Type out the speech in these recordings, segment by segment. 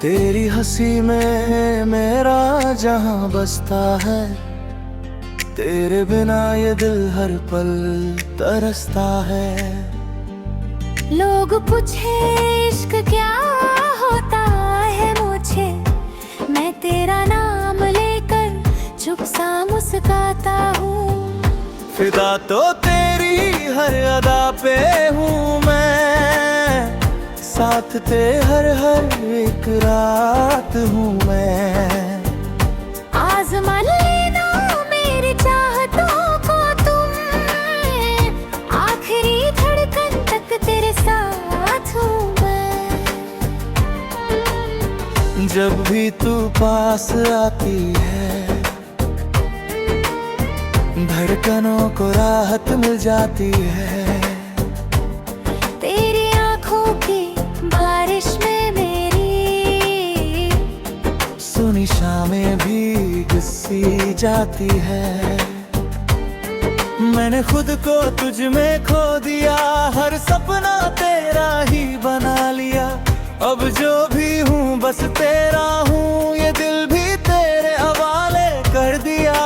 तेरी हंसी में मेरा जहां बसता है, तेरे बिना ये दिल हर पल तरसता है। लोग पूछे इश्क क्या होता है मुझे, मैं तेरा नाम लेकर चुप सा मुस्काता हूँ। फिदा तो तेरी हर अदा पे हूँ मैं, साथ हर एक रात हूँ मैं। आज़मा लेना मेरी चाहतों को तुम, आखिरी धड़कन तक तेरे साथ हूँ मैं। जब भी तू पास आती है, धड़कनों को राहत मिल जाती है। तेरी आँखों की बारिश में मेरी सुनी शामें भीग सी जाती है। मैंने खुद को तुझ में खो दिया, हर सपना तेरा ही बना लिया। अब जो भी हूँ बस तेरा हूँ, ये दिल भी तेरे हवाले कर दिया।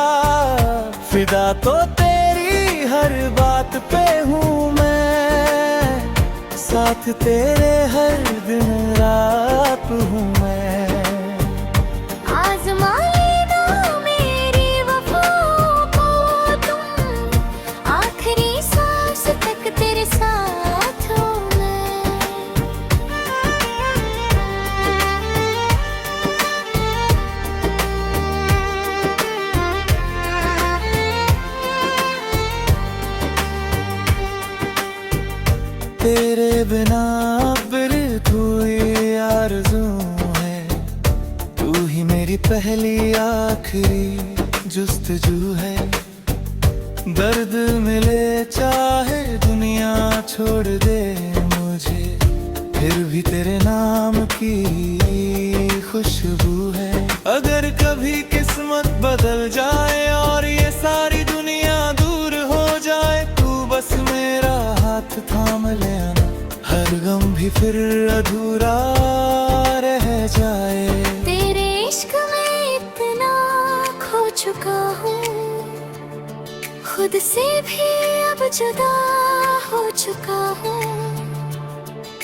फिदा तो तेरी हर बात पे हूँ मैं, साथ तेरे हर दिन रात हूँ मैं। आज़मा लेना मेरी वफ़ाओं को तुम, आखिरी सांस तक तेरे साथ हूँ मैं। तेरे बिना बिरथ हुई आरज़ू है, तू ही मेरी पहली आखिरी जुस्तजू है। दर्द मिले चाहे दुनिया छोड़ दे मुझे, फिर भी तेरे नाम की खुशबू है। अगर कभी किस्मत बदल जाए और ये सारी दुनिया दूर हो जाए, तू बस मेरा हाथ थाम लेना, हर गम भी फिर अधूरा रह जाए। तेरे इश्क में इतना खो चुका हूँ, खुद से भी अब जुदा हो चुका हूँ।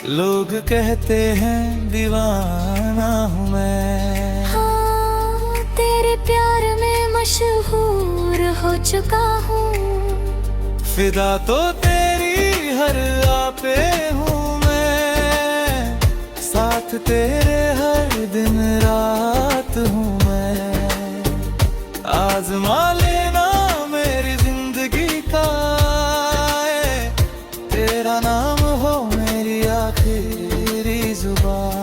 लोग कहते हैं दीवाना हूँ मैं, हाँ, तेरे प्यार में मशहूर हो चुका हूँ। फिदा तो तेरी हर आपे हूँ मैं, साथ तेरे हर दिन रात हूँ मैं। आज़मा लेना मेरी जिंदगी का, तेरा नाम हो मेरी आखिरी जुबान।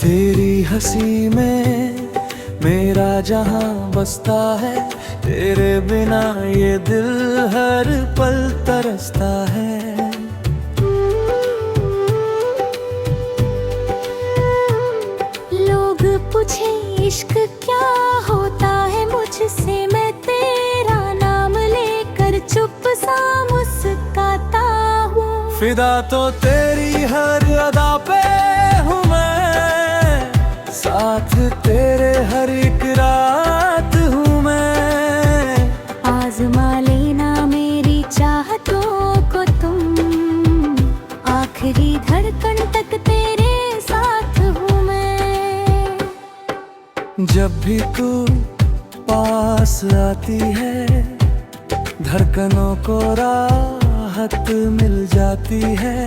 तेरी हंसी में मेरा जहां बसता है, तेरे बिना ये दिल हर पल तरसता है। लोग पूछे इश्क क्या होता है मुझसे, मैं तेरा नाम लेकर चुप सा मुस्काता हूँ। फिदा तो तेरी हर अदा पे हूँ मैं, साथ तेरे हर एक रात हूँ मैं। आज़मा लेना मेरी चाहतों को तुम, आखिरी धड़कन तक तेरे साथ हूँ मैं। जब भी तू पास आती है, धड़कनों को राहत मिल जाती है।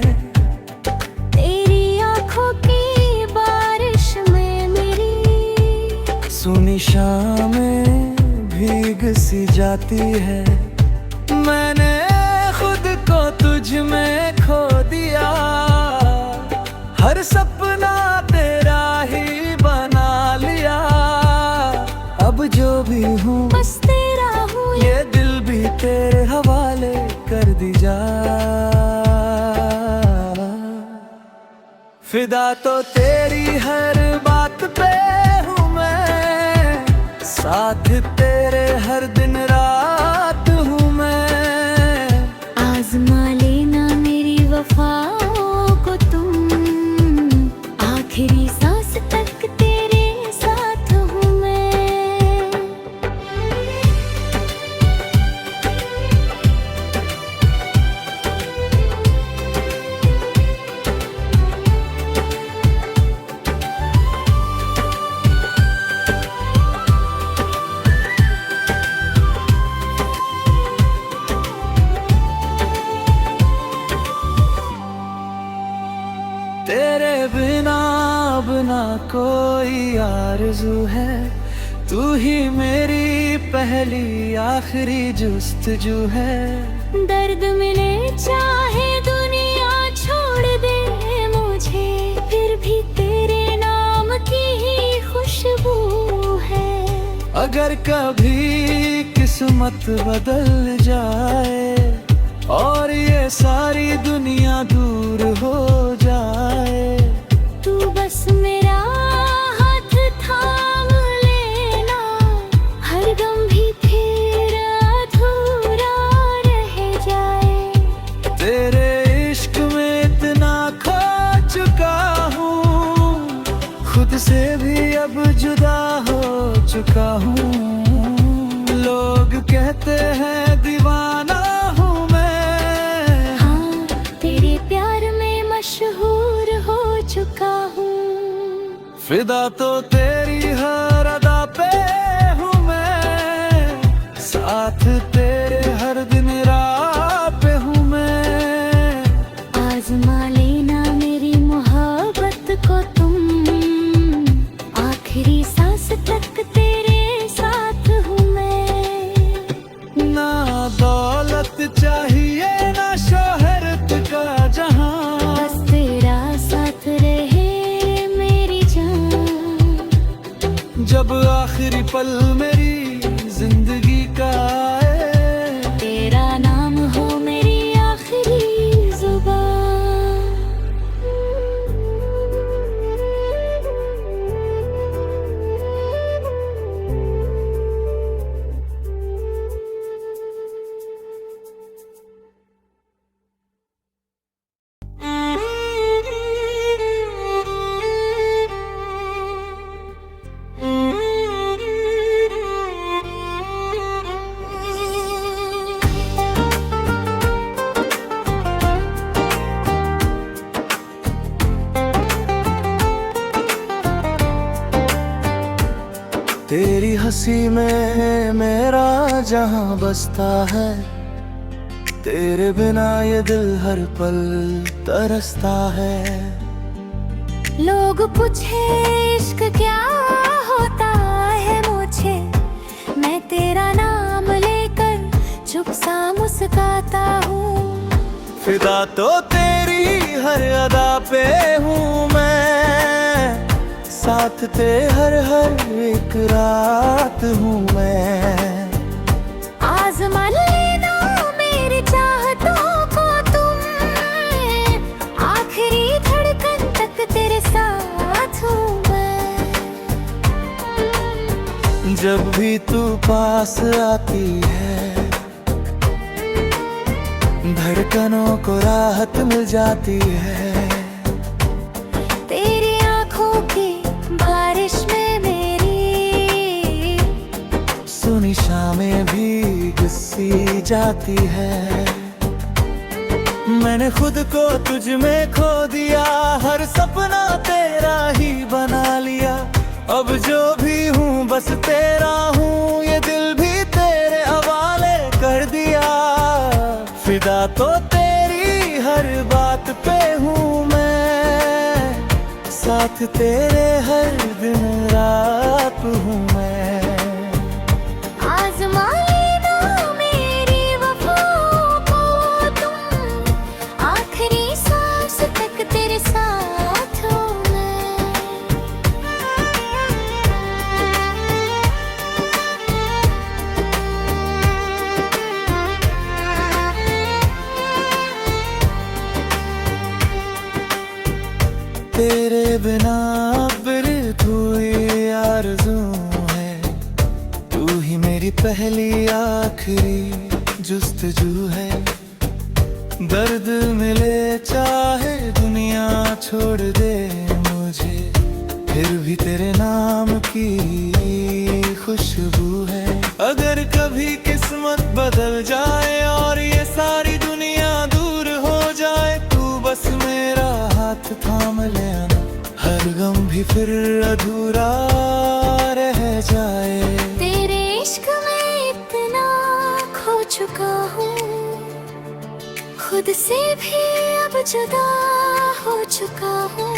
तेरी आँखों की बारिश में मेरी सुनी शामें भीग सी जाती है। मैंने खुद को तुझ में खो दिया, हर सपना तेरा ही बना लिया। अब जो भी हूँ बस तेरा हूँ, ये दिल भी तेरे हवाले कर दी जा। फिदा तो तेरी हर बात पे हूँ मैं, साथ तेरे हर दिन रात हूँ मैं। आजमा लेना मेरी वफाओं को तुम, आखिरी सांस तक तेरे साथ हूँ मैं। तेरे बिना अब ना कोई आरज़ू है, तू ही मेरी पहली आखिरी जुस्तजू है। दर्द मिले चाहे दुनिया छोड़ दे मुझे, फिर भी तेरे नाम की ही खुशबू है। अगर कभी किस्मत बदल जाए और ये सारी दुनिया दूर हो जाए, तू बस मेरा हाथ थाम लेना, हर गम भी फिर अधूरा रह जाए। तेरे इश्क में इतना खो चुका हूँ, खुद से भी अब जुदा हो चुका हूँ। लोग कहते हैं दीवाना हूँ मैं, हाँ तेरे प्यार में मशहूर हो चुका हूँ। फिदा तो तेरी हर अदा पे हूँ मैं, साथ तेरे हर दिन रात पे हूँ मैं। आजमा लेना मेरी मोहब्बत को तुम, आखिरी सांस तक तेरे साथ हूँ मैं। ना दौलत चाहिए ना शोहरत का जहां, बस तेरा साथ रहे मेरी जान। जब आखिरी पल मेरी जिंदगी का आए, तेरा नाम हो मेरी आखिरी जुबान। तेरी हंसी में मेरा जहां बसता है, तेरे बिना ये दिल हर पल तरसता है। लोग पूछे इश्क क्या होता है मुझे, मैं तेरा नाम लेकर चुप सा मुस्काता हूँ। फिदा तो तेरी हर अदा पे हूँ मैं, साथ तेरे हर एक रात हूँ मैं। आजमा लेना मेरी चाहतों को तुम, आखिरी धड़कन तक तेरे साथ हूँ मैं। जब भी तू पास आती है, धड़कनों को राहत मिल जाती है। तेरी आंखों की बारिश में मेरी सुनी शामें भीग सी जाती है। मैंने खुद को तुझ में खो दिया, हर सपना तेरा ही बना लिया। अब जो भी हूँ बस तेरा हूँ, ये दिल भी तेरे हवाले कर दिया। फिदा तो तेरी हर बात पे हूँ मैं, साथ तेरे हर दिन रात हूँ मैं। आजमा लेना मेरी वफाओं को तुम, बिना बिरत हुई आरज़ू है, तू ही मेरी पहली आखिरी जुस्तजू है। दर्द मिले चाहे दुनिया छोड़ दे मुझे, फिर भी तेरे नाम की खुशबू है। अगर कभी किस्मत बदल जाए और ये सारी दुनिया दूर हो जाए, तू बस मेरा हाथ थाम लेना, हर गम भी फिर अधूरा रह जाए। तेरे इश्क में इतना खो चुका हूँ, खुद से भी अब जुदा हो चुका हूँ।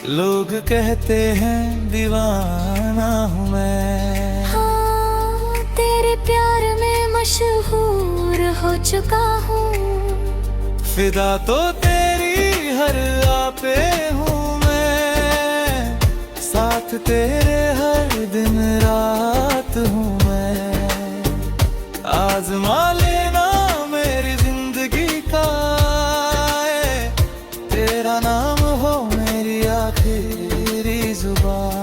लोग कहते हैं दीवाना हूँ मैं, हाँ, तेरे प्यार में मशहूर हो चुका हूँ। फिदा तो तेरी हर आपे हूँ मैं, साथ तेरे हर दिन रात हूँ मैं। आजमा लेना मेरी जिंदगी का, तेरा नाम हो मेरी आखिरी जुबान।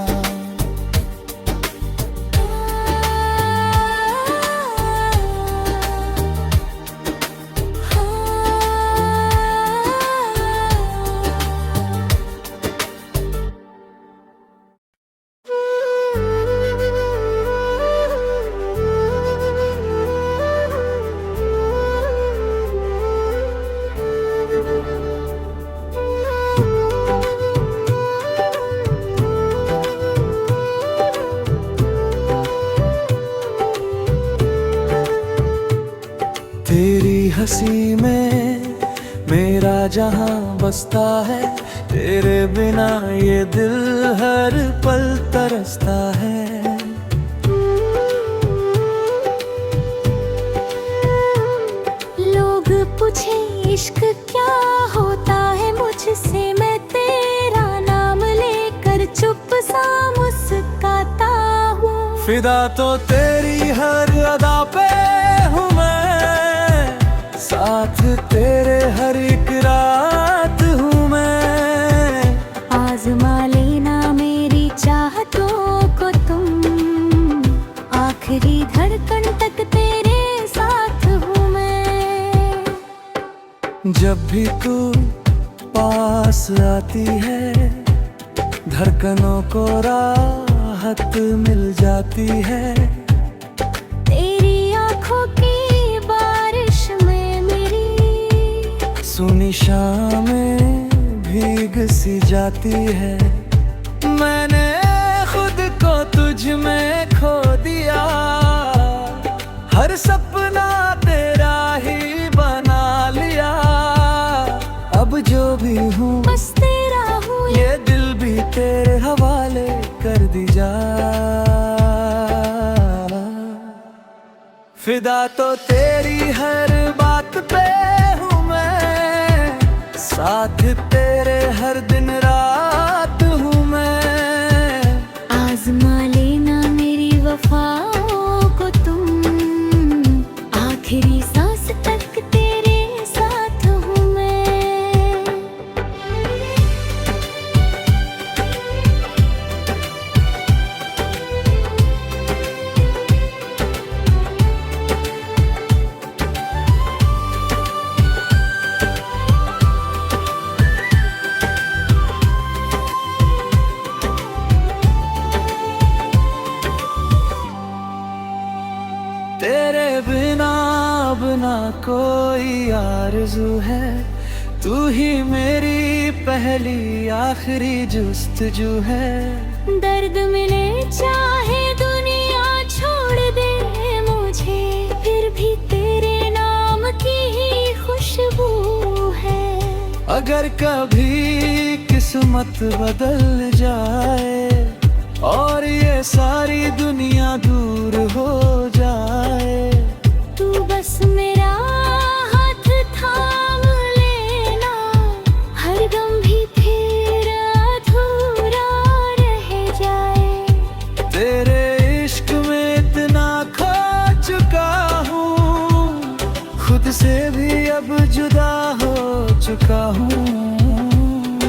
तेरी हंसी में मेरा जहां बसता है, तेरे बिना ये दिल हर पल तरसता है। लोग पूछे इश्क क्या होता है मुझसे, मैं तेरा नाम लेकर चुप सा मुस्काता हूँ। फिदा तो तेरी हर अदा पे हूँ मैं, साथ तेरे हर एक रात हूँ मैं। आजमा लेना मेरी चाहतों को तुम, आखिरी धड़कन तक तेरे साथ हूँ मैं। जब भी तू पास आती है, धड़कनों को राहत मिल जाती है। तेरी आँखों की बारिश में मेरी सुनी शामें भीग सी जाती है। मैंने खुद को तुझ में खो दिया, हर सपना तेरा ही बना लिया। अब जो भी हूँ बस तेरा हूँ, ये दिल भी तेरे हवाले कर दी जा। फिदा तो तेरी हर बात पे हूँ मैं, साथ तेरे हर दिन रात हूँ मैं। आजमा लेना मेरी वफाओं को तुम, आखिरी सांस तक तेरे साथ हूँ मैं। तेरे बिना अब ना कोई आरज़ू है, तू ही मेरी पहली आखिरी जुस्तजू है। दर्द मिले चाहे दुनिया छोड़ दे मुझे, फिर भी तेरे नाम की ही खुशबू है। अगर कभी किस्मत बदल जाए और ये सारी दुनिया दूर हो जाए, तू बस मेरा हाथ थाम लेना, हर गम भी फिर अधूरा रह जाए। तेरे इश्क में इतना खो चुका हूँ, खुद से भी अब जुदा हो चुका हूँ।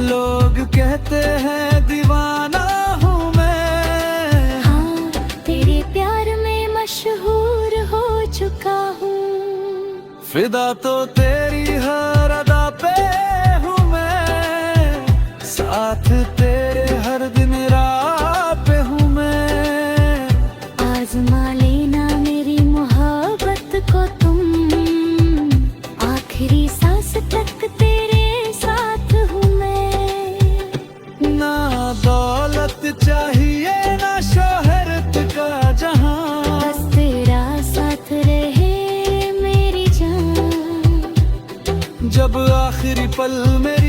लोग कहते कहते हैं दीवाना हूँ मैं। हाँ, तेरे प्यार में मशहूर हो चुका हूँ। फिदा तो तेरी हर अदा पे हूँ मैं, साथ तेरे हर दिन राह पे हूँ मैं। आजमा लेना मेरी मोहब्बत को तुम, आखिरी सांस तक तेरे साथ हूँ मैं। ना दौलत चाहिए ना शोहरत का जहां, बस तेरा साथ रहे मेरी जान। जब आखिरी पल मेरे